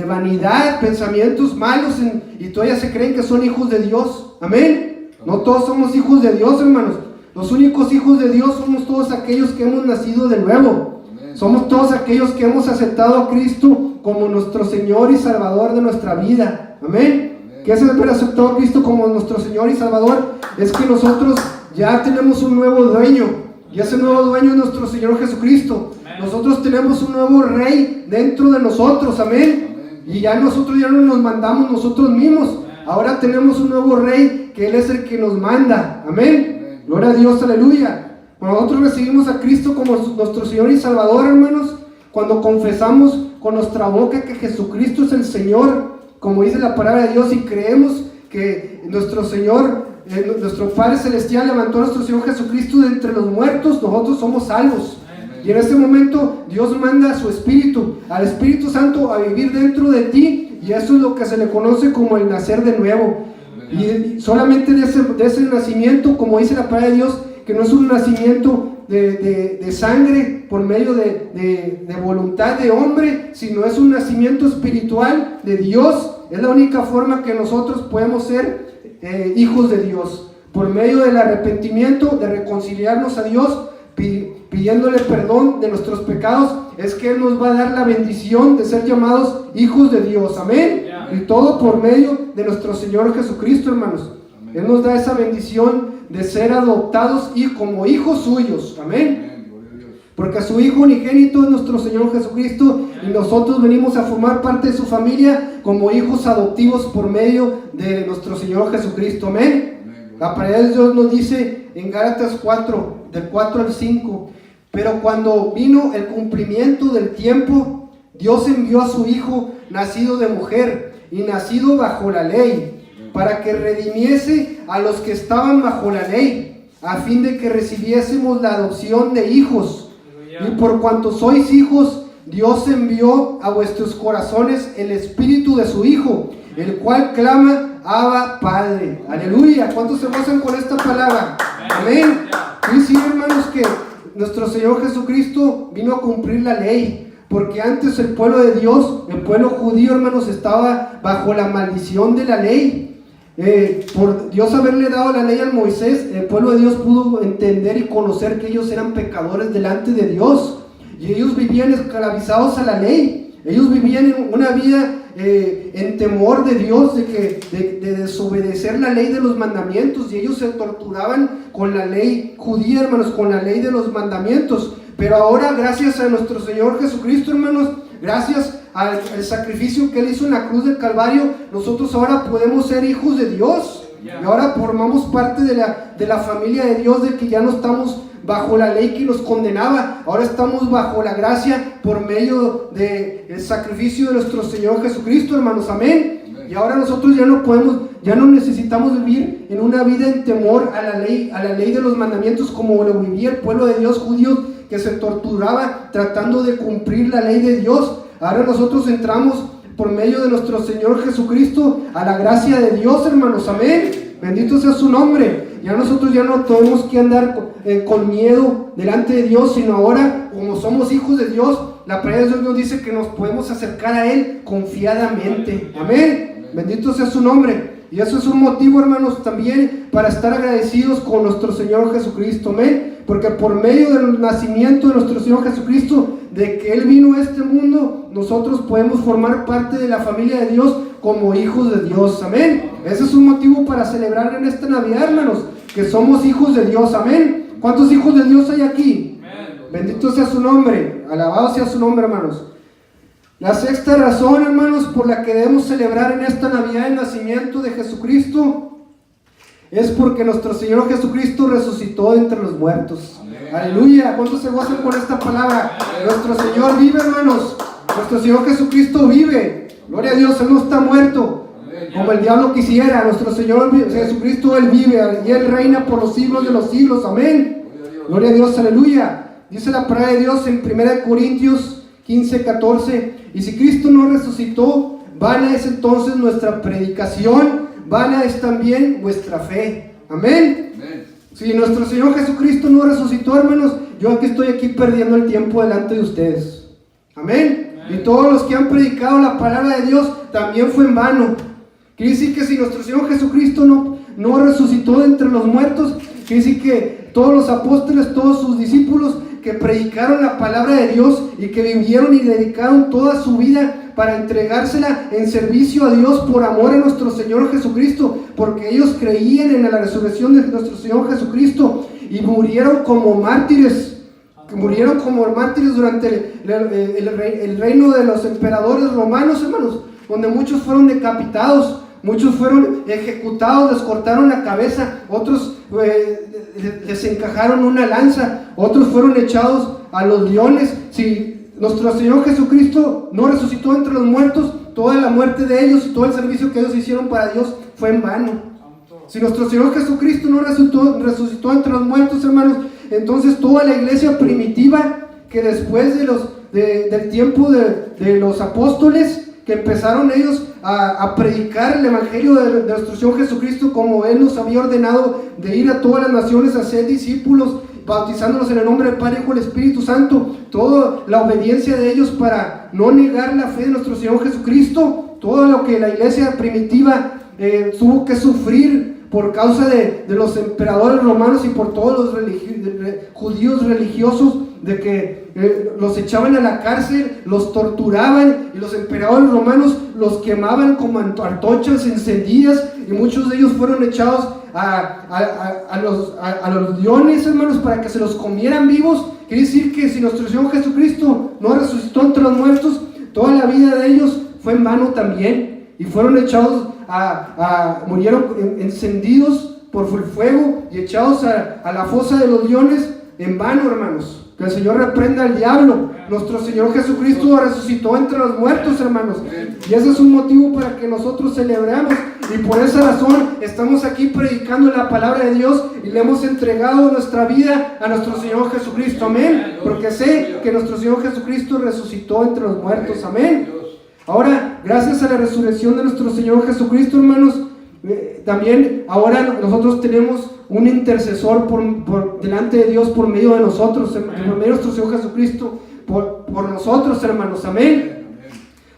vanidad, pensamientos malos, y todavía se creen que son hijos de Dios. Amén. No todos somos hijos de Dios, hermanos. Los únicos hijos de Dios somos todos aquellos que hemos nacido de nuevo. Somos todos aquellos que hemos aceptado a Cristo como nuestro Señor y Salvador de nuestra vida. Amén. ¿Qué es haber aceptado a Cristo como nuestro Señor y Salvador? Es que nosotros ya tenemos un nuevo dueño, y ese nuevo dueño es nuestro Señor Jesucristo. Nosotros tenemos un nuevo Rey dentro de nosotros, amén. Y ya nosotros ya no nos mandamos nosotros mismos. Ahora tenemos un nuevo Rey, que Él es el que nos manda, amén. Gloria a Dios, aleluya. Cuando nosotros recibimos a Cristo como nuestro Señor y Salvador, hermanos, cuando confesamos con nuestra boca que Jesucristo es el Señor, como dice la palabra de Dios, y creemos que nuestro Señor, nuestro Padre Celestial levantó a nuestro Señor Jesucristo de entre los muertos, nosotros somos salvos. Y en este momento Dios manda a su Espíritu, al Espíritu Santo, a vivir dentro de ti, y eso es lo que se le conoce como el nacer de nuevo. Y solamente de ese nacimiento, como dice la palabra de Dios, que no es un nacimiento de sangre por medio de voluntad de hombre, sino es un nacimiento espiritual de Dios. Es la única forma que nosotros podemos ser hijos de Dios, por medio del arrepentimiento, de reconciliarnos a Dios, pidiéndole perdón de nuestros pecados. Es que Él nos va a dar la bendición de ser llamados hijos de Dios, amén. Y todo por medio de nuestro Señor Jesucristo, hermanos. Él nos da esa bendición de ser adoptados y como hijos suyos, amén. Porque su Hijo unigénito es nuestro Señor Jesucristo, y nosotros venimos a formar parte de su familia como hijos adoptivos por medio de nuestro Señor Jesucristo, amén. La palabra de Dios nos dice en Gálatas 4, del 4 al 5: pero cuando vino el cumplimiento del tiempo, Dios envió a su Hijo, nacido de mujer y nacido bajo la ley, para que redimiese a los que estaban bajo la ley, a fin de que recibiésemos la adopción de hijos. Y por cuanto sois hijos, Dios envió a vuestros corazones el Espíritu de su Hijo, el cual clama, Abba, Padre. Aleluya. ¿Cuántos se gozan con esta palabra? Amén. Y sí, hermanos, que nuestro Señor Jesucristo vino a cumplir la ley, porque antes el pueblo de Dios, el pueblo judío, hermanos, estaba bajo la maldición de la ley. Por Dios haberle dado la ley a Moisés, el pueblo de Dios pudo entender y conocer que ellos eran pecadores delante de Dios, y ellos vivían esclavizados a la ley. Ellos vivían en una vida en temor de Dios, de desobedecer la ley de los mandamientos, y ellos se torturaban con la ley judía, hermanos, con la ley de los mandamientos. Pero ahora, gracias a nuestro Señor Jesucristo, hermanos, gracias al sacrificio que Él hizo en la cruz del Calvario, nosotros ahora podemos ser hijos de Dios, y ahora formamos parte de la familia de Dios, de que ya no estamos bajo la ley que nos condenaba, ahora estamos bajo la gracia por medio del sacrificio de nuestro Señor Jesucristo, hermanos, amén. Y ahora nosotros ya no necesitamos vivir en una vida en temor a la ley de los mandamientos, como lo vivía el pueblo de Dios judío, que se torturaba tratando de cumplir la ley de Dios. Ahora nosotros entramos por medio de nuestro Señor Jesucristo a la gracia de Dios, hermanos, amén. Bendito sea su nombre. Ya nosotros ya no tenemos que andar con miedo delante de Dios, sino ahora, como somos hijos de Dios, la palabra de Dios nos dice que nos podemos acercar a Él confiadamente. Amén. Bendito sea su nombre. Y eso es un motivo, hermanos, también para estar agradecidos con nuestro Señor Jesucristo. Amén. Porque por medio del nacimiento de nuestro Señor Jesucristo, de que Él vino a este mundo, nosotros podemos formar parte de la familia de Dios como hijos de Dios. Amén. Ese es un motivo para celebrar en esta Navidad, hermanos, que somos hijos de Dios. Amén. ¿Cuántos hijos de Dios hay aquí? Amén. Bendito sea su nombre. Alabado sea su nombre, hermanos. La sexta razón, hermanos, por la que debemos celebrar en esta Navidad el nacimiento de Jesucristo es porque nuestro Señor Jesucristo resucitó entre los muertos. Amén. Aleluya. ¿Cuántos se gozan con esta palabra? Amén. Nuestro Señor vive, hermanos. Nuestro Señor Jesucristo vive. Gloria a Dios, Él no está muerto, amén, como el diablo quisiera. Nuestro Señor Jesucristo, Él vive y Él reina por los siglos de los siglos. Amén. Gloria a Dios, aleluya. Dice la palabra de Dios en 1 Corintios 15:14. Y si Cristo no resucitó, vana es entonces nuestra predicación, vana es también vuestra fe. Amén. Amén. Si nuestro Señor Jesucristo no resucitó, hermanos, yo aquí estoy perdiendo el tiempo delante de ustedes. Amén. Y todos los que han predicado la palabra de Dios también fue en vano. Quiere decir que si nuestro Señor Jesucristo no resucitó de entre los muertos, quiere decir que todos los apóstoles, todos sus discípulos que predicaron la palabra de Dios y que vivieron y dedicaron toda su vida para entregársela en servicio a Dios por amor a nuestro Señor Jesucristo, porque ellos creían en la resurrección de nuestro Señor Jesucristo y murieron como mártires. Durante el reino de los emperadores romanos, hermanos, donde muchos fueron decapitados, muchos fueron ejecutados, les cortaron la cabeza, otros les encajaron una lanza, otros fueron echados a los leones. Si nuestro Señor Jesucristo no resucitó entre los muertos, toda la muerte de ellos y todo el servicio que ellos hicieron para Dios fue en vano. Si nuestro Señor Jesucristo no resucitó entre los muertos, hermanos, entonces toda la iglesia primitiva, que después del tiempo de los apóstoles, que empezaron ellos a predicar el evangelio de nuestro Señor Jesucristo, como Él nos había ordenado de ir a todas las naciones a ser discípulos, bautizándolos en el nombre del Padre, Hijo y del Espíritu Santo, toda la obediencia de ellos para no negar la fe de nuestro Señor Jesucristo, todo lo que la iglesia primitiva tuvo que sufrir por causa de los emperadores romanos y por todos los judíos religiosos, de que los echaban a la cárcel, los torturaban, y los emperadores romanos los quemaban como antorchas encendidas, y muchos de ellos fueron echados a los leones, hermanos, para que se los comieran vivos. Quiere decir que si nuestro Señor Jesucristo no resucitó entre los muertos, toda la vida de ellos fue en vano también, y fueron echados murieron encendidos por el fuego y echados a la fosa de los leones, en vano, hermanos. Que el Señor reprenda al diablo. Nuestro Señor Jesucristo resucitó entre los muertos, hermanos. Y ese es un motivo para que nosotros celebramos. Y por esa razón estamos aquí predicando la palabra de Dios y le hemos entregado nuestra vida a nuestro Señor Jesucristo. Amén. Porque sé que nuestro Señor Jesucristo resucitó entre los muertos. Amén. Ahora, gracias a la resurrección de nuestro Señor Jesucristo, hermanos, también ahora nosotros tenemos un intercesor por delante de Dios por medio de nosotros, por medio de nuestro Señor Jesucristo, por nosotros, hermanos. Amén.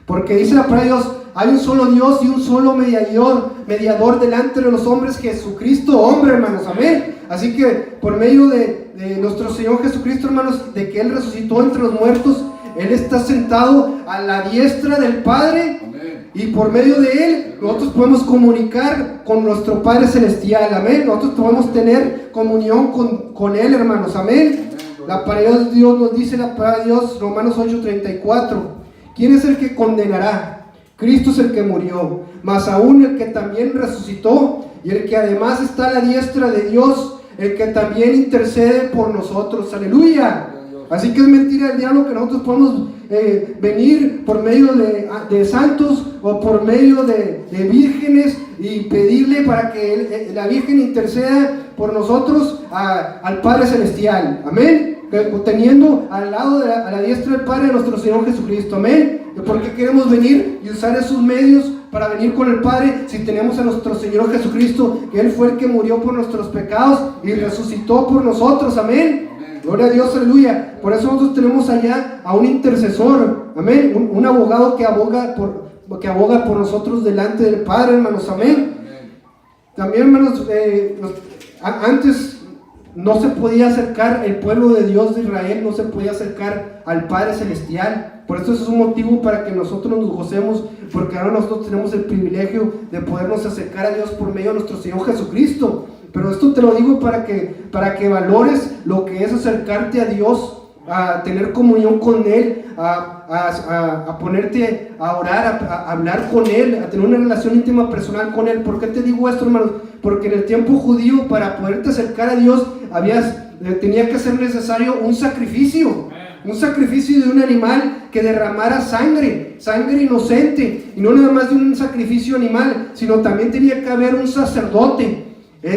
Porque dice la palabra de Dios, hay un solo Dios y un solo mediador delante de los hombres, Jesucristo hombre, hermanos. Amén. Así que por medio de nuestro Señor Jesucristo, hermanos, de que Él resucitó entre los muertos, Él está sentado a la diestra del Padre. Amén. Y por medio de Él nosotros podemos comunicar con nuestro Padre Celestial. Amén. Nosotros podemos tener comunión con Él, hermanos. Amén. La palabra de Dios nos dice, la palabra de Dios, Romanos 8:34. ¿Quién es el que condenará? Cristo es el que murió, mas aún el que también resucitó, y el que además está a la diestra de Dios, el que también intercede por nosotros. Aleluya. Así que es mentira el diablo que nosotros podemos venir por medio de santos o por medio de vírgenes y pedirle para que la Virgen interceda por nosotros al Padre Celestial. Amén. Teniendo al lado a la diestra del Padre nuestro Señor Jesucristo. Amén. ¿Por qué queremos venir y usar esos medios para venir con el Padre si tenemos a nuestro Señor Jesucristo, que Él fue el que murió por nuestros pecados y resucitó por nosotros? Amén. Gloria a Dios, aleluya. Por eso nosotros tenemos allá a un intercesor, amén, un abogado que aboga por nosotros delante del Padre, hermanos. Amén. También, hermanos, antes no se podía acercar el pueblo de Dios de Israel, no se podía acercar al Padre Celestial. Por eso es un motivo para que nosotros nos gocemos, porque ahora nosotros tenemos el privilegio de podernos acercar a Dios por medio de nuestro Señor Jesucristo. Pero esto te lo digo para que valores lo que es acercarte a Dios, a tener comunión con Él, a ponerte a orar, a hablar con Él, a tener una relación íntima personal con Él. ¿Por qué te digo esto, hermanos? Porque en el tiempo judío, para poderte acercar a Dios, tenía que ser necesario un sacrificio de un animal que derramara sangre inocente, y no nada más de un sacrificio animal, sino también tenía que haber un sacerdote.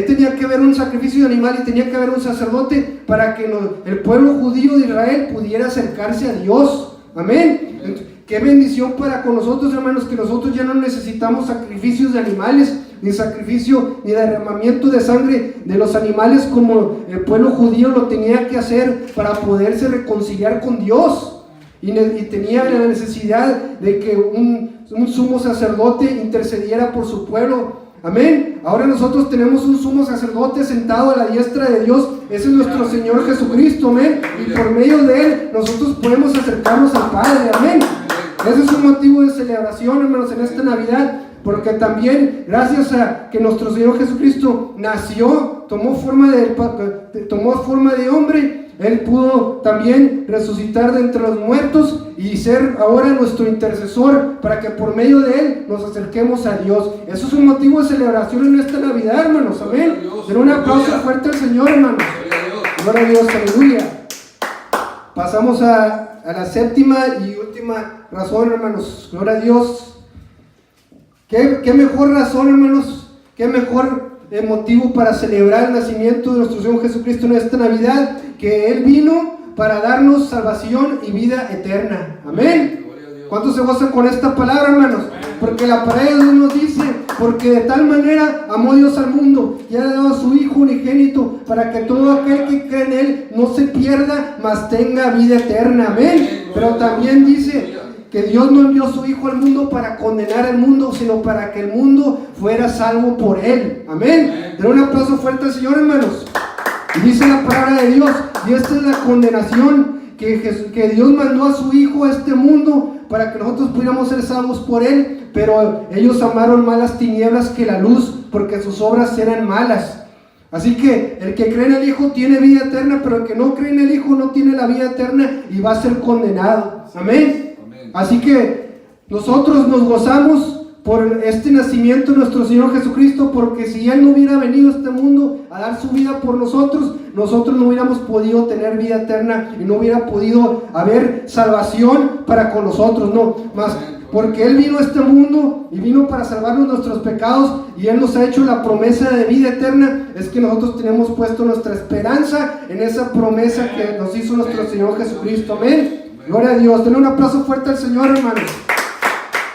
Tenía que haber un sacrificio de animal y tenía que haber un sacerdote para que el pueblo judío de Israel pudiera acercarse a Dios. Amén. Qué bendición para con nosotros, hermanos, que nosotros ya no necesitamos sacrificios de animales, ni sacrificio, ni derramamiento de sangre de los animales como el pueblo judío lo tenía que hacer para poderse reconciliar con Dios. Y tenía la necesidad de que un sumo sacerdote intercediera por su pueblo. Amén. Ahora nosotros tenemos un sumo sacerdote sentado a la diestra de Dios. Ese es nuestro Señor Jesucristo. Amén. Y por medio de Él nosotros podemos acercarnos al Padre. Amén. Ese es un motivo de celebración, hermanos, en esta Navidad. Porque también, gracias a que nuestro Señor Jesucristo nació, tomó forma de hombre, Él pudo también resucitar de entre los muertos y ser ahora nuestro intercesor para que por medio de Él nos acerquemos a Dios. Eso es un motivo de celebración en esta Navidad, hermanos. Amén. Den un aplauso fuerte al Señor, hermanos. Gloria a Dios, aleluya. Pasamos a la séptima y última razón, hermanos. Gloria a Dios. ¿Qué mejor razón, hermanos? ¿Qué mejor motivo para celebrar el nacimiento de nuestro Señor Jesucristo en esta Navidad? Que Él vino para darnos salvación y vida eterna. Amén. ¿Cuántos se gozan con esta palabra, hermanos? Porque la palabra de Dios nos dice, porque de tal manera amó Dios al mundo y ha dado a su Hijo unigénito para que todo aquel que cree en Él no se pierda, mas tenga vida eterna. Amén. Pero también dice que Dios no envió a su Hijo al mundo para condenar al mundo, sino para que el mundo fuera salvo por Él. Amén. Den un aplauso fuerte al Señor, hermanos. Y dice la palabra de Dios, y esta es la condenación, que Dios mandó a su Hijo a este mundo para que nosotros pudiéramos ser salvos por Él, pero ellos amaron más las tinieblas que la luz, porque sus obras eran malas. Así que el que cree en el Hijo tiene vida eterna, pero el que no cree en el Hijo no tiene la vida eterna y va a ser condenado. Amén. Así que nosotros nos gozamos por este nacimiento de nuestro Señor Jesucristo, porque si Él no hubiera venido a este mundo a dar su vida por nosotros, nosotros no hubiéramos podido tener vida eterna y no hubiera podido haber salvación para con nosotros, no, más porque Él vino a este mundo y vino para salvarnos nuestros pecados y Él nos ha hecho la promesa de vida eterna. Es que nosotros tenemos puesto nuestra esperanza en esa promesa que nos hizo nuestro Señor Jesucristo. Amén. Gloria a Dios. Denle un aplauso fuerte al Señor, hermanos.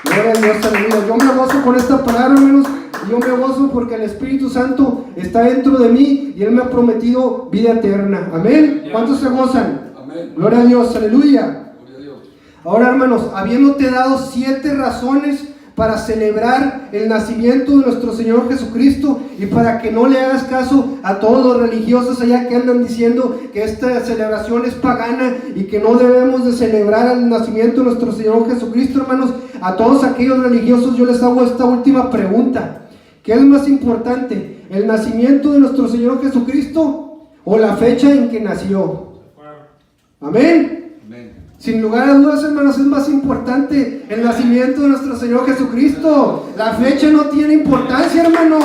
Gloria a Dios, aleluya. Yo me gozo con esta palabra, hermanos. Y yo me gozo porque el Espíritu Santo está dentro de mí y Él me ha prometido vida eterna. Amén. ¿Cuántos se gozan? Amén. Gloria a Dios, aleluya. Gloria a Dios. Ahora, hermanos, habiéndote dado 7 razones para celebrar el nacimiento de nuestro Señor Jesucristo y para que no le hagas caso a todos los religiosos allá que andan diciendo que esta celebración es pagana y que no debemos de celebrar el nacimiento de nuestro Señor Jesucristo, hermanos, a todos aquellos religiosos yo les hago esta última pregunta: ¿qué es más importante, el nacimiento de nuestro Señor Jesucristo o la fecha en que nació? Amén. Sin lugar a dudas, hermanos, es más importante el nacimiento de nuestro Señor Jesucristo. La fecha no tiene importancia, hermanos.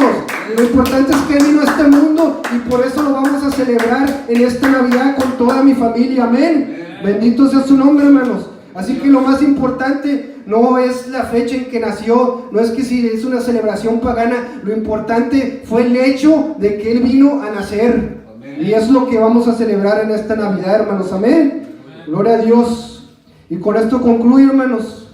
Lo importante es que Él vino a este mundo y por eso lo vamos a celebrar en esta Navidad con toda mi familia. Amén. Bendito sea su nombre, hermanos. Así que lo más importante no es la fecha en que nació, no es que si es una celebración pagana, lo importante fue el hecho de que Él vino a nacer. Y es lo que vamos a celebrar en esta Navidad, hermanos. Amén. Gloria a Dios. Y con esto concluyo, hermanos.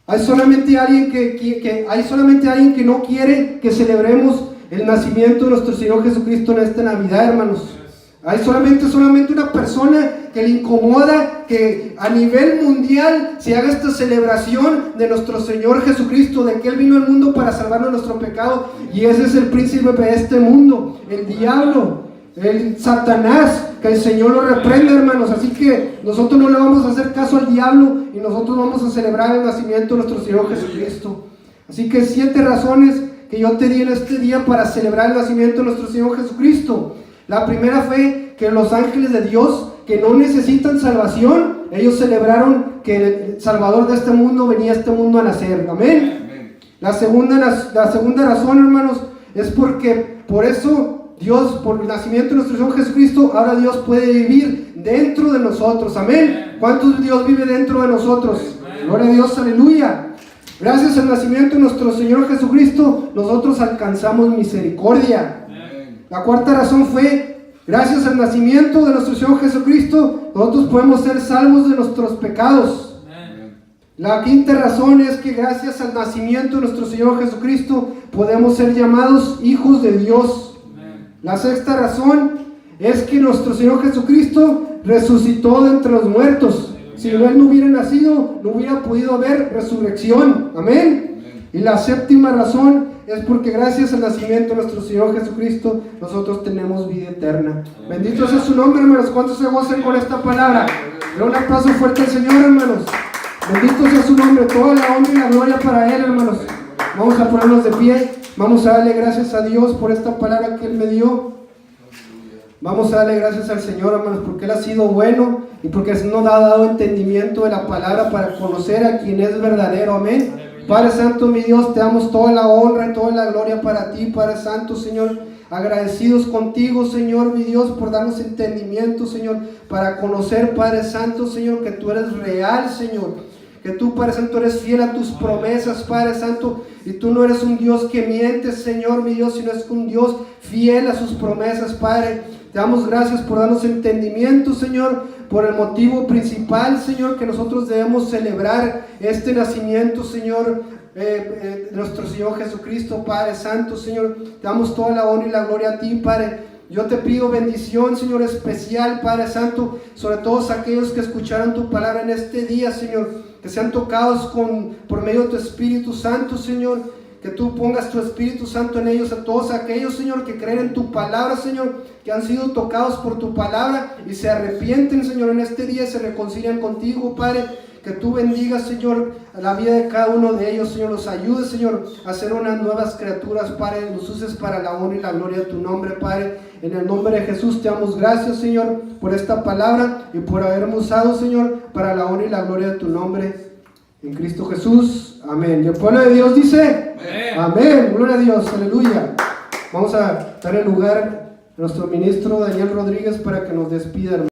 Hay solamente alguien que no quiere que celebremos el nacimiento de nuestro Señor Jesucristo en esta Navidad, hermanos. Hay solamente una persona que le incomoda que a nivel mundial se haga esta celebración de nuestro Señor Jesucristo, de que Él vino al mundo para salvarnos de nuestro pecado, y ese es el príncipe de este mundo, el diablo, el Satanás. Que el Señor lo reprenda, hermanos. Así que nosotros no le vamos a hacer caso al diablo y nosotros vamos a celebrar el nacimiento de nuestro Señor Jesucristo. Así que 7 razones que yo te di en este día para celebrar el nacimiento de nuestro Señor Jesucristo. La primera fue que los ángeles de Dios, que no necesitan salvación, ellos celebraron que el Salvador de este mundo venía a este mundo a nacer. Amén. La segunda razón, hermanos, es porque por eso Dios, por el nacimiento de nuestro Señor Jesucristo, ahora Dios puede vivir dentro de nosotros. Amén. ¿Cuántos Dios vive dentro de nosotros? Gloria a Dios, aleluya. Gracias al nacimiento de nuestro Señor Jesucristo, nosotros alcanzamos misericordia. La cuarta razón fue, gracias al nacimiento de nuestro Señor Jesucristo, nosotros podemos ser salvos de nuestros pecados. La quinta razón es que gracias al nacimiento de nuestro Señor Jesucristo, podemos ser llamados hijos de Dios. La sexta razón es que nuestro Señor Jesucristo resucitó de entre los muertos. Si Él no hubiera nacido, no hubiera podido haber resurrección. Amén. Y la séptima razón es porque gracias al nacimiento de nuestro Señor Jesucristo, nosotros tenemos vida eterna. Bendito sea su nombre, hermanos. ¿Cuántos se gozan con esta palabra? Den un aplauso fuerte al Señor, hermanos. Bendito sea su nombre. Toda la honra y la gloria para Él, hermanos. Vamos a ponernos de pie. Vamos a darle gracias a Dios por esta palabra que Él me dio. Vamos a darle gracias al Señor, hermanos, porque Él ha sido bueno y porque nos ha dado entendimiento de la palabra para conocer a quien es verdadero. Amén. Padre Santo, mi Dios, te damos toda la honra y toda la gloria para ti, Padre Santo, Señor. Agradecidos contigo, Señor, mi Dios, por darnos entendimiento, Señor, para conocer, Padre Santo, Señor, que tú eres real, Señor. Que tú, Padre Santo, eres fiel a tus promesas, Padre Santo, y tú no eres un Dios que miente, Señor, mi Dios, sino es un Dios fiel a sus promesas, Padre. Te damos gracias por darnos entendimiento, Señor, por el motivo principal, Señor, que nosotros debemos celebrar este nacimiento, Señor, nuestro Señor Jesucristo, Padre Santo, Señor. Te damos toda la honra y la gloria a ti, Padre. Yo te pido bendición, Señor, especial, Padre Santo, sobre todos aquellos que escucharon tu palabra en este día, Señor, que sean tocados por medio de tu Espíritu Santo, Señor, que tú pongas tu Espíritu Santo en ellos, a todos aquellos, Señor, que creen en tu palabra, Señor, que han sido tocados por tu palabra y se arrepienten, Señor, en este día y se reconcilian contigo, Padre. Que tú bendigas, Señor, la vida de cada uno de ellos, Señor. Los ayudes, Señor, a ser unas nuevas criaturas, Padre. Los uses para la honra y la gloria de tu nombre, Padre. En el nombre de Jesús te damos gracias, Señor, por esta palabra y por haberme usado, Señor, para la honra y la gloria de tu nombre. En Cristo Jesús. Amén. Y el pueblo de Dios dice, Amén. amén. Gloria a Dios. Aleluya. Vamos a dar el lugar a nuestro ministro Daniel Rodríguez para que nos despida, hermano.